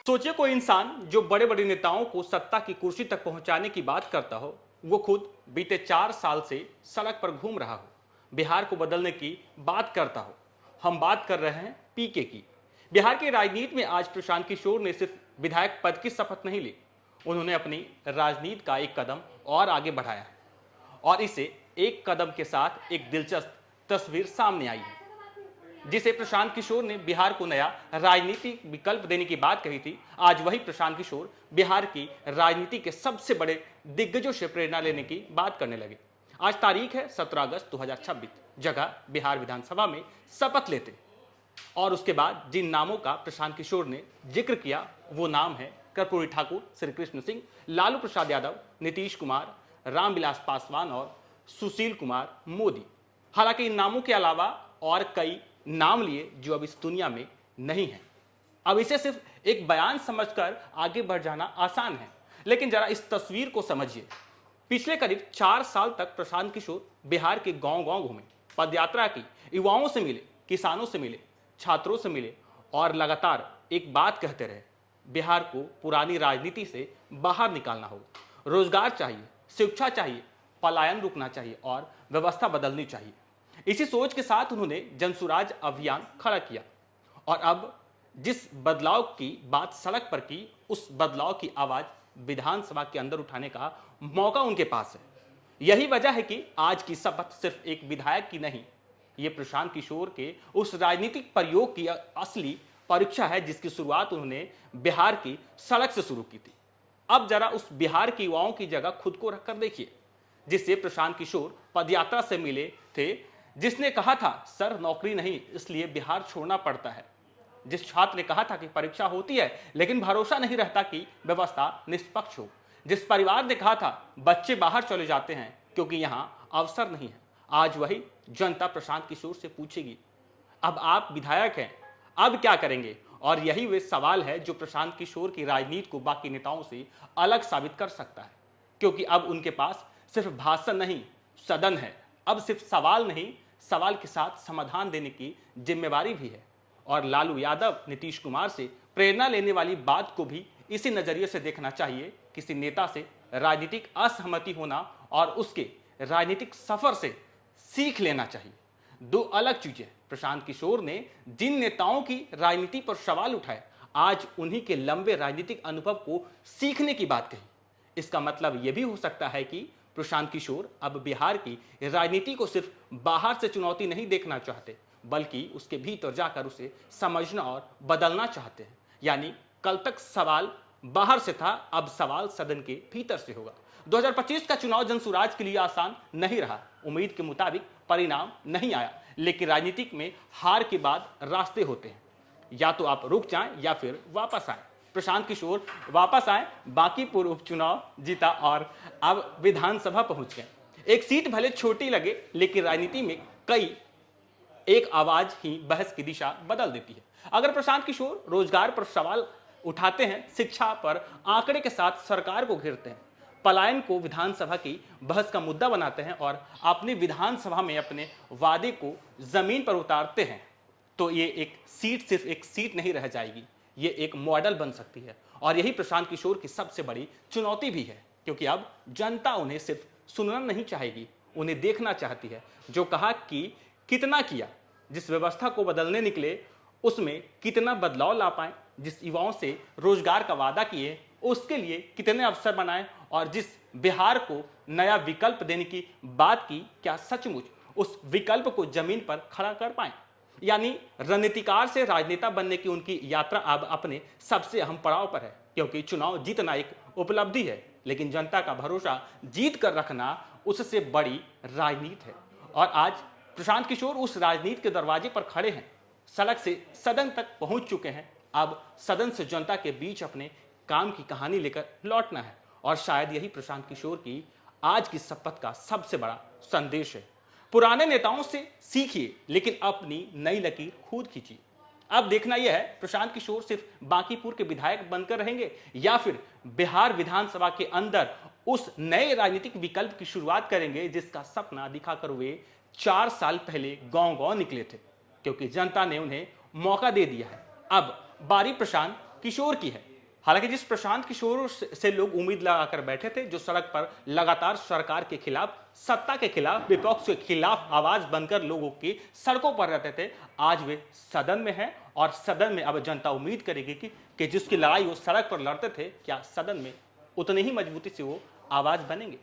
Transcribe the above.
सोचिए कोई इंसान जो बड़े बड़े नेताओं को सत्ता की कुर्सी तक पहुंचाने की बात करता हो, वो खुद बीते 4 साल से सड़क पर घूम रहा हो, बिहार को बदलने की बात करता हो। हम बात कर रहे हैं पीके की। बिहार की राजनीति में आज प्रशांत किशोर ने सिर्फ विधायक पद की शपथ नहीं ली, उन्होंने अपनी राजनीति का एक कदम और आगे बढ़ाया है। और इसे एक कदम के साथ एक दिलचस्प तस्वीर सामने आई है, जिसे प्रशांत किशोर ने बिहार को नया राजनीतिक विकल्प देने की बात कही थी। आज वही प्रशांत किशोर बिहार की राजनीति के सबसे बड़े दिग्गजों से प्रेरणा लेने की बात करने लगे। आज तारीख है 17 अगस्त 2026, जगह बिहार विधानसभा में शपथ लेते। और उसके बाद जिन नामों का प्रशांत किशोर ने जिक्र किया वो नाम है कर्पूरी ठाकुर, श्री कृष्ण सिंह, लालू प्रसाद यादव, नीतीश कुमार, रामविलास पासवान और सुशील कुमार मोदी। हालांकि इन नामों के अलावा और कई नाम लिए जो अब इस दुनिया में नहीं है। अब इसे सिर्फ एक बयान समझकर आगे बढ़ जाना आसान है, लेकिन जरा इस तस्वीर को समझिए। पिछले करीब 4 साल तक प्रशांत किशोर बिहार के गांव-गांव घूमे, पदयात्रा की, युवाओं से मिले, किसानों से मिले, छात्रों से मिले और लगातार एक बात कहते रहे, बिहार को पुरानी राजनीति से बाहर निकालना होगा। रोजगार चाहिए, शिक्षा चाहिए, पलायन रुकना चाहिए और व्यवस्था बदलनी चाहिए। इसी सोच के साथ उन्होंने जनसुराज अभियान खड़ा किया और अब जिस बदलाव की बात सड़क पर की, उस बदलाव की आवाज विधानसभा के अंदर उठाने का मौका उनके पास है। यही वजह है कि आज की शपथ सिर्फ एक विधायक की नहीं, ये प्रशांत किशोर के उस राजनीतिक प्रयोग की असली परीक्षा है जिसकी शुरुआत उन्होंने बिहार की सड़क से शुरू की थी। अब जरा उस बिहार के युवाओं की जगह खुद को रखकर देखिए, जिससे प्रशांत किशोर पदयात्रा से मिले थे, जिसने कहा था सर नौकरी नहीं इसलिए बिहार छोड़ना पड़ता है, जिस छात्र ने कहा था कि परीक्षा होती है लेकिन भरोसा नहीं रहता कि व्यवस्था निष्पक्ष हो, जिस परिवार ने कहा था बच्चे बाहर चले जाते हैं क्योंकि यहां अवसर नहीं है। आज वही जनता प्रशांत किशोर से पूछेगी, अब आप विधायक हैं, अब क्या करेंगे? और यही वे सवाल है जो प्रशांत किशोर की राजनीति को बाकी नेताओं से अलग साबित कर सकता है, क्योंकि अब उनके पास सिर्फ भाषण नहीं, सदन है। अब सिर्फ सवाल नहीं, सवाल के साथ समाधान देने की जिम्मेवारी भी है। और लालू यादव, नीतीश कुमार से प्रेरणा लेने वाली बात को भी इसी नजरिए से देखना चाहिए। किसी नेता से राजनीतिक असहमति होना और उसके राजनीतिक सफर से सीख लेना चाहिए, दो अलग चीजें। प्रशांत किशोर ने जिन नेताओं की राजनीति पर सवाल उठाए, आज उन्हीं के लंबे राजनीतिक अनुभव को सीखने की बात कही। इसका मतलब यह भी हो सकता है कि प्रशांत किशोर अब बिहार की राजनीति को सिर्फ बाहर से चुनौती नहीं देखना चाहते, बल्कि उसके भीतर जाकर उसे समझना और बदलना चाहते हैं। यानी कल तक सवाल बाहर से था, अब सवाल सदन के भीतर से होगा। 2025 का चुनाव जनसुराज के लिए आसान नहीं रहा, उम्मीद के मुताबिक परिणाम नहीं आया, लेकिन राजनीतिक में हार के बाद रास्ते होते हैं, या तो आप रुक जाएं या फिर वापस आए। प्रशांत किशोर वापस आए, बांकीपुर उपचुनाव जीता और अब विधानसभा पहुंच गए। एक सीट भले छोटी लगे, लेकिन राजनीति में कई एक आवाज ही बहस की दिशा बदल देती है। अगर प्रशांत किशोर रोजगार पर सवाल उठाते हैं, शिक्षा पर आंकड़े के साथ सरकार को घेरते हैं, पलायन को विधानसभा की बहस का मुद्दा बनाते हैं और अपनी विधानसभा में अपने वादे को जमीन पर उतारते हैं, तो ये एक सीट सिर्फ एक सीट नहीं रह जाएगी, ये एक मॉडल बन सकती है। और यही प्रशांत किशोर की सबसे बड़ी चुनौती भी है, क्योंकि अब जनता उन्हें सिर्फ सुनना नहीं चाहेगी, उन्हें देखना चाहती है। जो कहा कि कितना किया, जिस व्यवस्था को बदलने निकले उसमें कितना बदलाव ला पाए, जिस युवाओं से रोजगार का वादा किए उसके लिए कितने अवसर बनाए, और जिस बिहार को नया विकल्प देने की बात की, क्या सचमुच उस विकल्प को जमीन पर खड़ा कर पाए। यानी रणनीतिकार से राजनेता बनने की उनकी यात्रा अब अपने सबसे अहम पड़ाव पर है, क्योंकि चुनाव जीतना एक उपलब्धि है, लेकिन जनता का भरोसा जीत कर रखना उससे बड़ी राजनीति है। और आज प्रशांत किशोर उस राजनीति के दरवाजे पर खड़े हैं, सड़क से सदन तक पहुंच चुके हैं। अब सदन से जनता के बीच अपने काम की कहानी लेकर लौटना है, और शायद यही प्रशांत किशोर की आज की शपथ का सबसे बड़ा संदेश है। पुराने नेताओं से सीखिए, लेकिन अपनी नई लकीर खुद खींचिए। अब देखना यह है, प्रशांत किशोर सिर्फ बांकीपुर के विधायक बनकर रहेंगे या फिर बिहार विधानसभा के अंदर उस नए राजनीतिक विकल्प की शुरुआत करेंगे जिसका सपना दिखाकर वे 4 साल पहले गांव-गांव निकले थे, क्योंकि जनता ने उन्हें मौका दे दिया है। अब बारी प्रशांत किशोर की है। हालांकि जिस प्रशांत किशोर से लोग उम्मीद लगाकर बैठे थे, जो सड़क पर लगातार सरकार के खिलाफ, सत्ता के खिलाफ, विपक्ष के खिलाफ आवाज बनकर लोगों की सड़कों पर रहते थे, आज वे सदन में हैं और सदन में अब जनता उम्मीद करेगी कि जिसकी लड़ाई वो सड़क पर लड़ते थे, क्या सदन में उतनी ही मजबूती से वो आवाज बनेंगे।